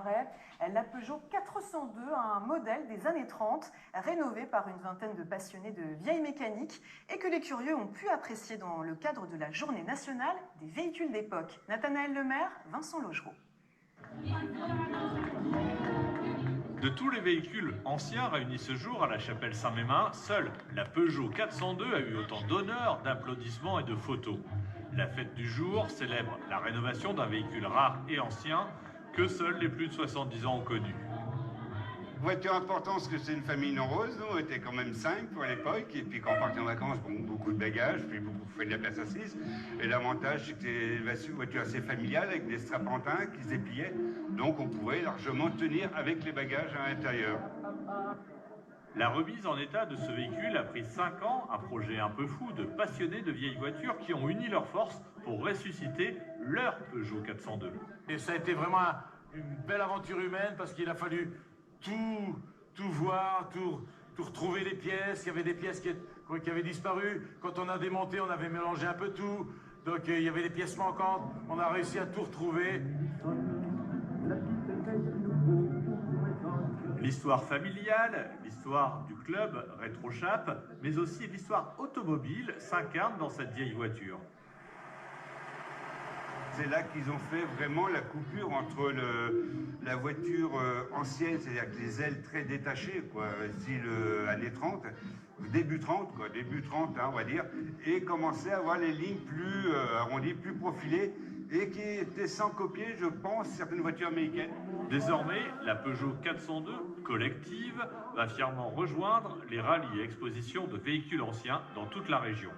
Marais. La Peugeot 402, un modèle des années 30, rénové par une vingtaine de passionnés de vieille mécanique et que les curieux ont pu apprécier dans le cadre de la Journée nationale des véhicules d'époque. Nathanaël Lemaire, Vincent Logereau. De tous les véhicules anciens réunis ce jour à la chapelle Saint-Mémin, seule la Peugeot 402 a eu autant d'honneurs, d'applaudissements et de photos. La fête du jour célèbre la rénovation d'un véhicule rare et ancien que seuls les plus de 70 ans ont connu. Voiture importante parce que c'est une famille nombreuse, nous on était quand même 5 pour l'époque, et puis quand on partait en vacances, bon, beaucoup de bagages, puis beaucoup fait de la place assise. Et l'avantage c'est que c'était une voiture assez familiale avec des strapantins qui se dépliaient, donc on pouvait largement tenir avec les bagages à l'intérieur. La remise en état de ce véhicule a pris 5 ans, un projet un peu fou de passionnés de vieilles voitures qui ont uni leurs forces pour ressusciter leur Peugeot 402. Et ça a été vraiment une belle aventure humaine parce qu'il a fallu tout voir, tout retrouver les pièces. Il y avait des pièces qui avaient disparu. Quand on a démonté, on avait mélangé un peu tout. Donc il y avait des pièces manquantes. On a réussi à tout retrouver. L'histoire familiale, l'histoire du club Rétrochap, mais aussi l'histoire automobile s'incarne dans cette vieille voiture. C'est là qu'ils ont fait vraiment la coupure entre la voiture ancienne, c'est-à-dire avec les ailes très détachées, quoi, style années 30, début 30, hein, on va dire, et commencer à avoir les lignes plus arrondies, plus profilées, et qui étaient sans copier, je pense, certaines voitures américaines. Désormais, la Peugeot 402 collective va fièrement rejoindre les rallyes et expositions de véhicules anciens dans toute la région.